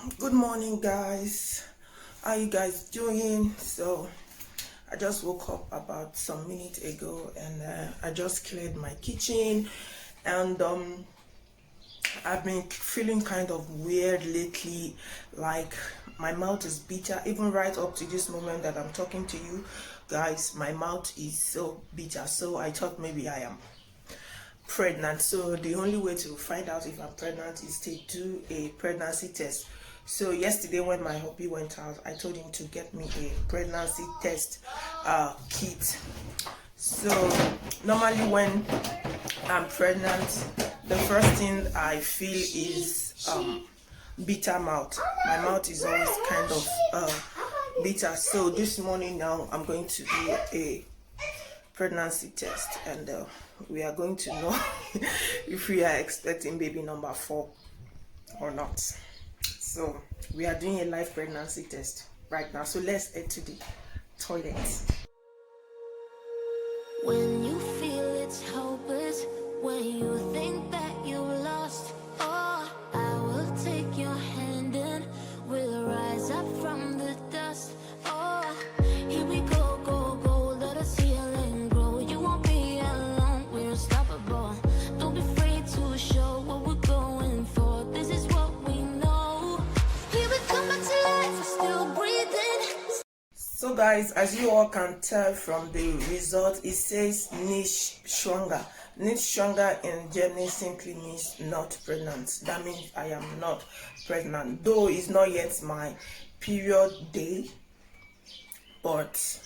Good morning, guys. How you guys doing? So I just woke up about some minutes ago, and I just cleared my kitchen, and I've been feeling kind of weird lately, like my mouth is bitter. Even right up to this moment that I'm talking to you guys, my mouth is so bitter. So I thought maybe I am pregnant. So the only way to find out if I'm pregnant is to do a pregnancy test. So yesterday when my hubby went out, I told him to get me a pregnancy test kit. So normally when I'm pregnant, the first thing I feel is bitter mouth. My mouth is always kind of bitter. So this morning now I'm going to do a pregnancy test, and we are going to know if we are expecting baby number 4 or not. So we are doing a live pregnancy test right now. So let's head to the toilet. When you feel it's hopeless, when you think that you lost, oh, I will take your hand and we'll rise up from the dust. Oh, here we go, go, go, let us heal and grow. You won't be alone, we're unstoppable. Don't be afraid to show what we're going for. This is what we know. Here we come back to life, we're still breathing. So guys, as you all can tell from the result, it says niche stronger. Niche stronger in Germany simply means not pregnant. That means I am not pregnant, though it's not yet my period day, but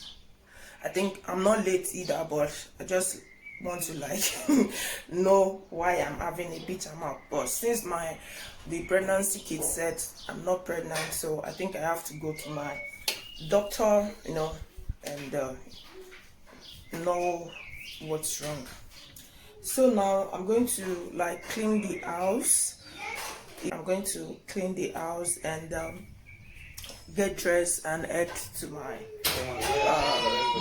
I think I'm not late either. But I just want to know why I'm having a bitter mouth. But since the pregnancy kit said I'm not pregnant, so I think I have to go to my doctor, and know what's wrong. So now I'm going to clean the house. I'm going to clean the house and get dressed and head to my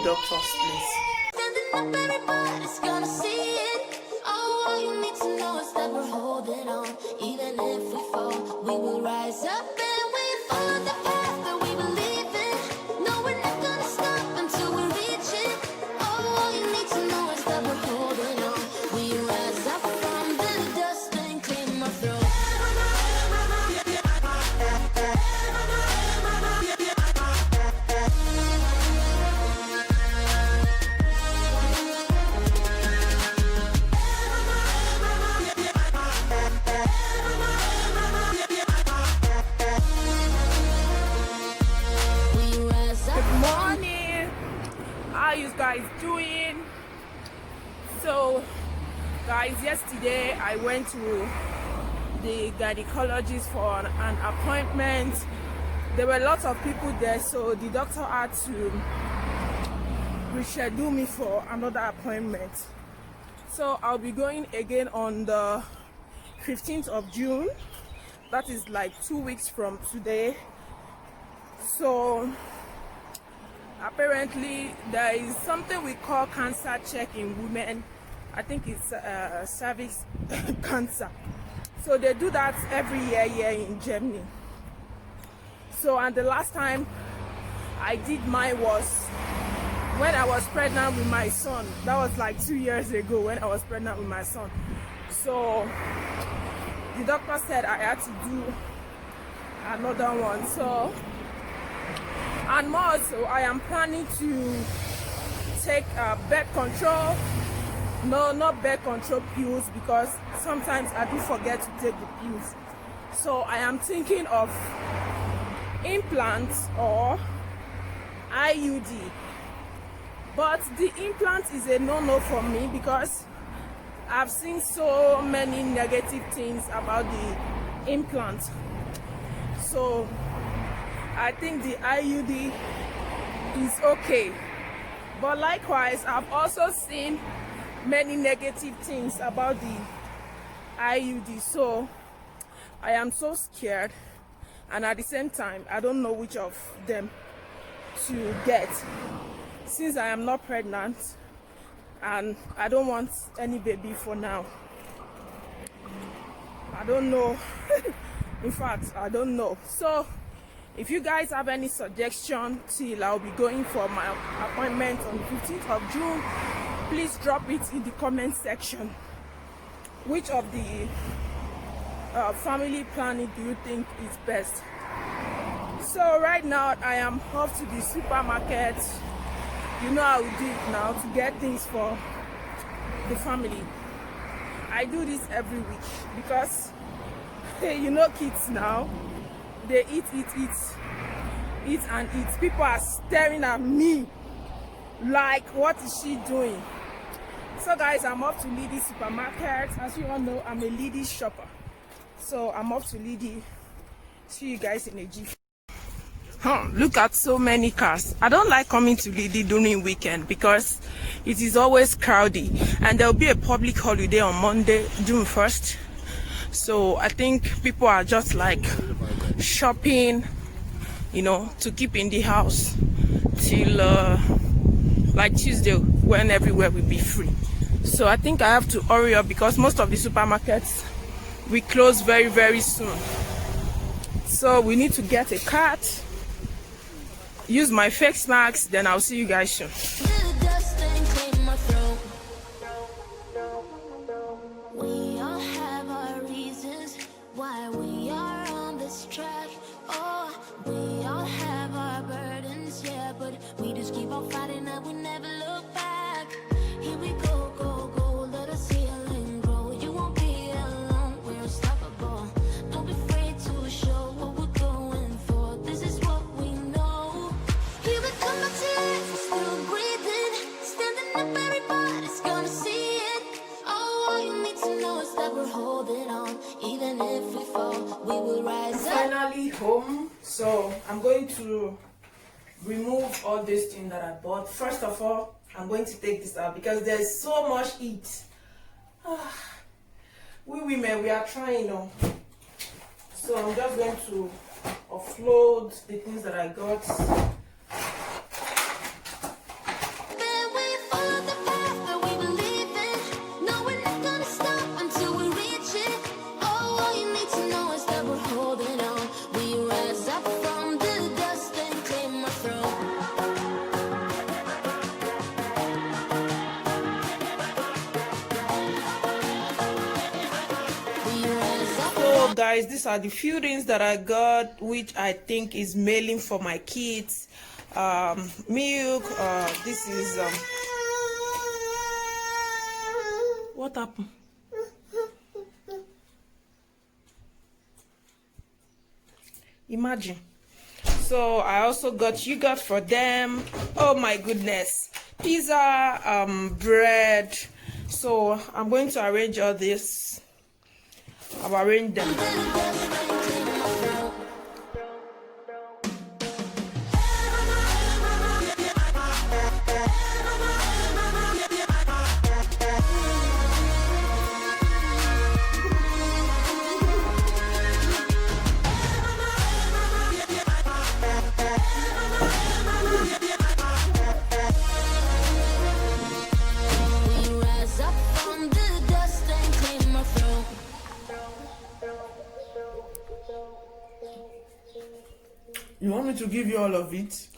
doctor's place. Standing up, everybody's gonna see it. Oh, all you need to know is that we're holding on. Even if we fall, we will rise up and we follow the path that we believe in. No, we're not gonna stop until we reach it. Oh, all you need to know is that we're holding on. We rise up from the dust and clean my throat. How you guys doing? So guys, yesterday I went to the gynecologist for an appointment. There were lots of people there, so the doctor had to reschedule me for another appointment. So I'll be going again on the 15th of June. That is like 2 weeks from today. So apparently there is something we call cancer check in women. I think it's cervix cancer. So they do that every year here in Germany. So, and the last time I did mine was when I was pregnant with my son. That was like 2 years ago when I was pregnant with my son. So the doctor said I had to do another one. So, and more so, I am planning to take birth control. No, not birth control pills, because sometimes I do forget to take the pills. So I am thinking of implants or IUD. But the implant is a no-no for me because I've seen so many negative things about the implant. So I think the IUD is okay. But likewise, I've also seen many negative things about the IUD. So I am so scared, and at the same time, I don't know which of them to get. Since I am not pregnant and I don't want any baby for now, I don't know In fact, I don't know. So if you guys have any suggestion till I'll be going for my appointment on the 15th of June, please drop it in the comment section. Which of the family planning do you think is best? So right now I am off to the supermarket. You know how we do it now to get things for the family. I do this every week because hey, you know kids now, they eat and eat. People are staring at me like, what is she doing? So guys, I'm off to Liddy supermarket. As you all know, I'm a Liddy shopper, so I'm off to Liddy. See you guys in a jiffy. Look at so many cars. I don't like coming to Liddy during weekend because it is always crowded, and there will be a public holiday on Monday, June 1st. So I think people are just like shopping, you know, to keep in the house till like Tuesday, when everywhere will be free. So I think I have to hurry up because most of the supermarkets will close very, very soon. So we need to get a cart, use my face mask, then I'll see you guys soon. We all have our reasons why we are on this track. Oh, we all have our burdens, yeah, but we just keep on fighting and we never look back. Here we go, go, go, let us heal and grow. You won't be alone, we're unstoppable. Don't be afraid to show what we're going for. This is what we know. Here we come back to life, we're still breathing. Standing up, everybody's gonna see it. Oh, all you need to know is that we're holding on. Even if we fall, we will rise up. Finally home, so I'm going to remove all these things that I bought. First of all, I'm going to take this out because there's so much heat. We women, we are trying, you know. So I'm just going to offload the things that I got. Then we follow the path that we believe in. No, we're not gonna stop until we reach it. Oh, all you need to know is that we're holding on. We rise up from the dust and claim our throne. We rise up. So guys, these are the few things that I got, which I think is mailing for my kids. Milk, this is what happened? Imagine. So I also got yogurt for them. Oh my goodness, pizza, bread. So I'm going to arrange all this. I've arranged them. We rise up from the dust and claim our throne. You want me to give you all of it?